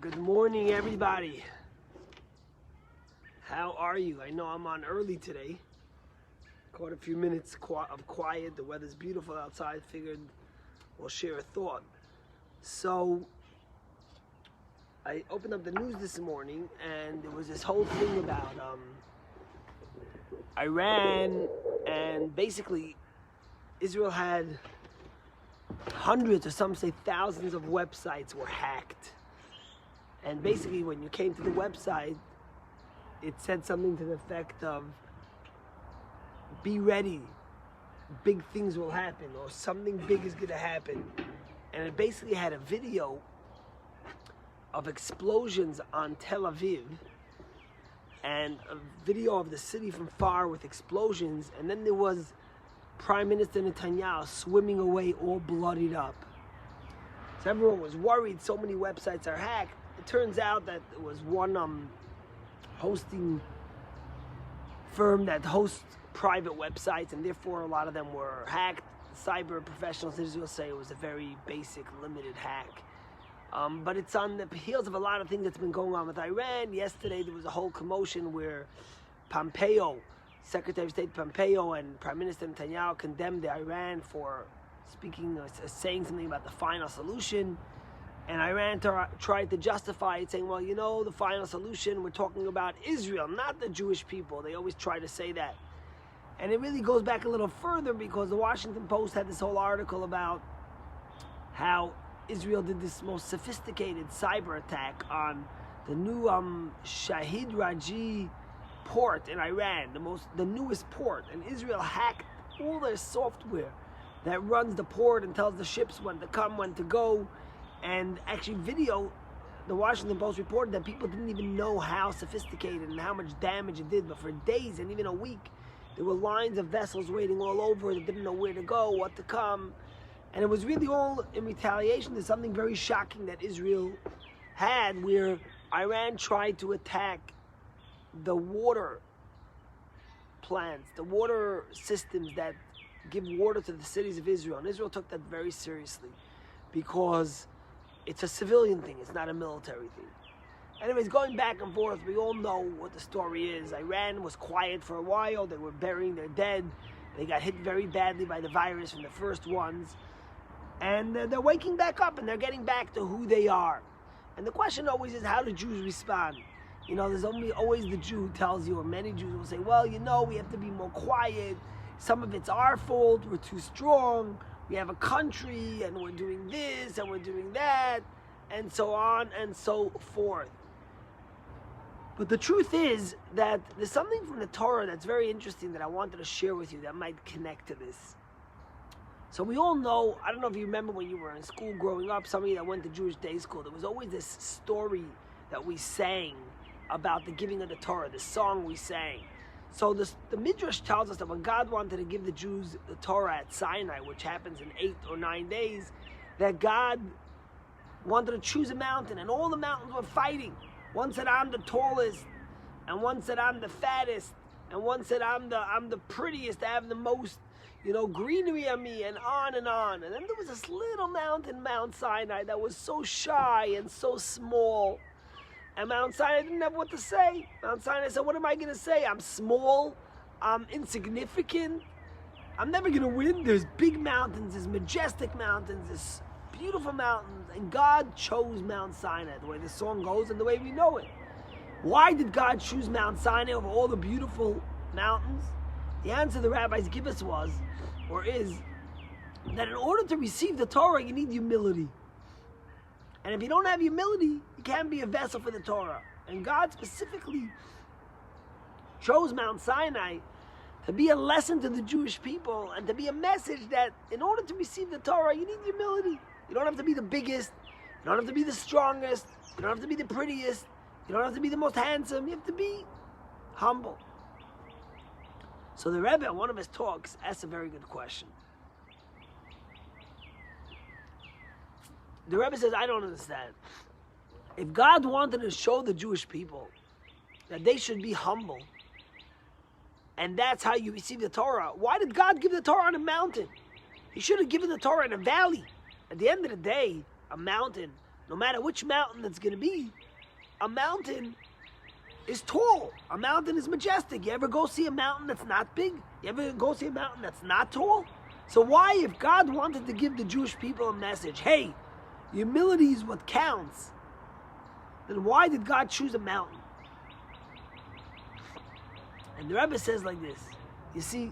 Good morning, everybody. How are you? I know I'm on early today. Caught a few minutes of quiet. The weather's beautiful outside. Figured we'll share a thought. So I opened up the news this morning, and there was this whole thing about Iran, and basically Israel had hundreds, or some say thousands, of websites were hacked. And basically, when you came to the website, it said something to the effect of, be ready, big things will happen, or something big is going to happen. And it basically had a video of explosions on Tel Aviv, and a video of the city from far with explosions, and then there was Prime Minister Netanyahu swimming away all bloodied up. So everyone was worried, so many websites are hacked. It turns out that there was one hosting firm that hosts private websites, and therefore a lot of them were hacked. Cyber professionals in Israel say it was a very basic, limited hack. But it's on the heels of a lot of things that's been going on with Iran. Yesterday there was a whole commotion where Pompeo, Secretary of State Pompeo, and Prime Minister Netanyahu condemned Iran for saying something about the final solution. And Iran tried to justify it, saying, well, you know, the final solution, we're talking about Israel, not the Jewish people. They always try to say that. And it really goes back a little further, because the Washington Post had this whole article about how Israel did this most sophisticated cyber attack on the new Shahid Raji port in Iran, the newest port. And Israel hacked all their software that runs the port and tells the ships when to come, when to go. And actually the Washington Post reported that people didn't even know how sophisticated and how much damage it did. But for days and even a week, there were lines of vessels waiting all over that didn't know where to go, what to come. And it was really all in retaliation to something very shocking that Israel had, where Iran tried to attack the water plants, the water systems that give water to the cities of Israel. And Israel took that very seriously, because it's a civilian thing, it's not a military thing. Anyways, going back and forth, we all know what the story is. Iran was quiet for a while. They were burying their dead. They got hit very badly by the virus from the first ones. And they're waking back up, and they're getting back to who they are. And the question always is, how do Jews respond? You know, there's always the Jew who tells you, or many Jews will say, well, you know, we have to be more quiet. Some of it's our fault. We're too strong. We have a country, and we're doing this, and we're doing that, and so on and so forth. But the truth is that there's something from the Torah that's very interesting that I wanted to share with you that might connect to this. So we all know, I don't know if you remember when you were in school growing up, some of you that went to Jewish day school, there was always this story that we sang about the giving of the Torah, the song we sang. So the Midrash tells us that when God wanted to give the Jews the Torah at Sinai, which happens in 8 or 9 days, that God wanted to choose a mountain, and all the mountains were fighting. One said, I'm the tallest, and one said, I'm the fattest, and one said, I'm the prettiest, I have the most, greenery on me, and on and on. And then there was this little mountain, Mount Sinai, that was so shy and so small. And Mount Sinai didn't have what to say. Mount Sinai said, what am I going to say? I'm small. I'm insignificant. I'm never going to win. There's big mountains. There's majestic mountains. There's beautiful mountains. And God chose Mount Sinai, the way the song goes and the way we know it. Why did God choose Mount Sinai over all the beautiful mountains? The answer the rabbis give us is, that in order to receive the Torah, you need humility. And if you don't have humility, you can't be a vessel for the Torah. And God specifically chose Mount Sinai to be a lesson to the Jewish people, and to be a message that in order to receive the Torah, you need humility. You don't have to be the biggest. You don't have to be the strongest. You don't have to be the prettiest. You don't have to be the most handsome. You have to be humble. So the Rebbe, in one of his talks, asked a very good question. The Rebbe says, I don't understand. If God wanted to show the Jewish people that they should be humble, and that's how you receive the Torah, why did God give the Torah on a mountain? He should have given the Torah in a valley. At the end of the day, a mountain no matter which mountain it's going to be, a mountain is tall. A mountain is majestic. You ever go see a mountain that's not big? You ever go see a mountain that's not tall? So why, if God wanted to give the Jewish people a message, hey, humility is what counts, then why did God choose a mountain? And the Rebbe says like this, you see,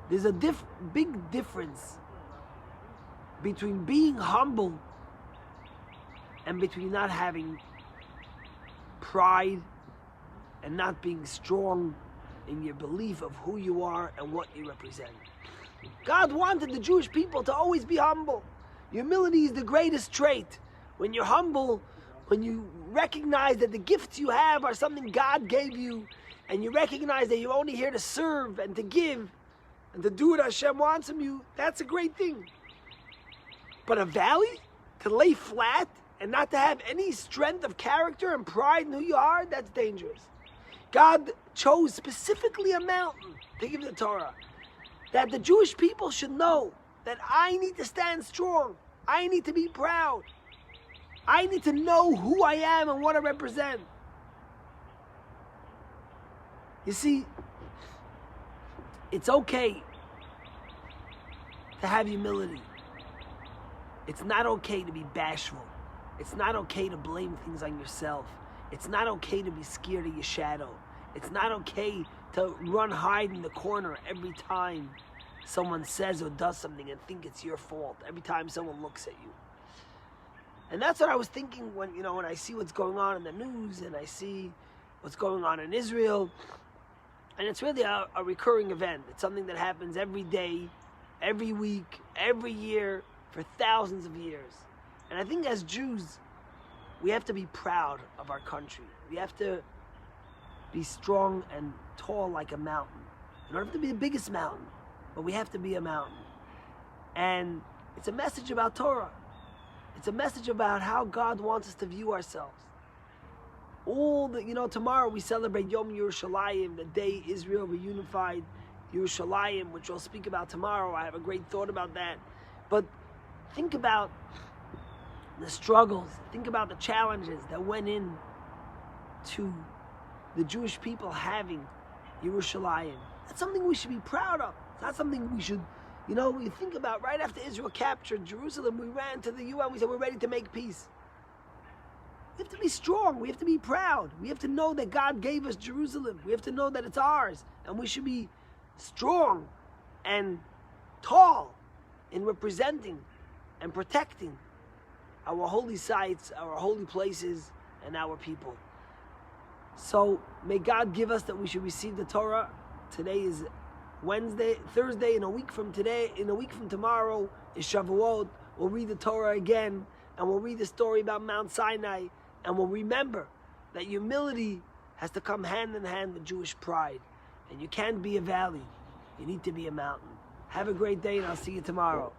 there's a big difference between being humble and between not having pride and not being strong in your belief of who you are and what you represent. God wanted the Jewish people to always be humble. Humility is the greatest trait. When you're humble, when you recognize that the gifts you have are something God gave you, and you recognize that you're only here to serve and to give and to do what Hashem wants from you, that's a great thing. But a valley, to lay flat and not to have any strength of character and pride in who you are, that's dangerous. God chose specifically a mountain to give the Torah, that the Jewish people should know that I need to stand strong. I need to be proud. I need to know who I am and what I represent. You see, it's okay to have humility. It's not okay to be bashful. It's not okay to blame things on yourself. It's not okay to be scared of your shadow. It's not okay to hide in the corner every time someone says or does something and think it's your fault, every time someone looks at you. And that's what I was thinking when I see what's going on in the news and I see what's going on in Israel. And it's really a recurring event. It's something that happens every day, every week, every year, for thousands of years. And I think as Jews, we have to be proud of our country. We have to be strong and tall like a mountain. We don't have to be the biggest mountain, but we have to be a mountain. And it's a message about Torah. It's a message about how God wants us to view ourselves. Tomorrow we celebrate Yom Yerushalayim, the day Israel reunified Yerushalayim, which we'll speak about tomorrow. I have a great thought about that. But think about the struggles, think about the challenges that went in to the Jewish people having Yerushalayim. That's something we should be proud of. It's not something we should, we think about right after Israel captured Jerusalem, we ran to the UN, we said we're ready to make peace. We have to be strong, we have to be proud. We have to know that God gave us Jerusalem. We have to know that it's ours. And we should be strong and tall in representing and protecting our holy sites, our holy places, and our people. So may God give us that we should receive the Torah. Today is Thursday, in a week from tomorrow is Shavuot. We'll read the Torah again, and we'll read the story about Mount Sinai, and we'll remember that humility has to come hand in hand with Jewish pride. And you can't be a valley, you need to be a mountain. Have a great day, and I'll see you tomorrow.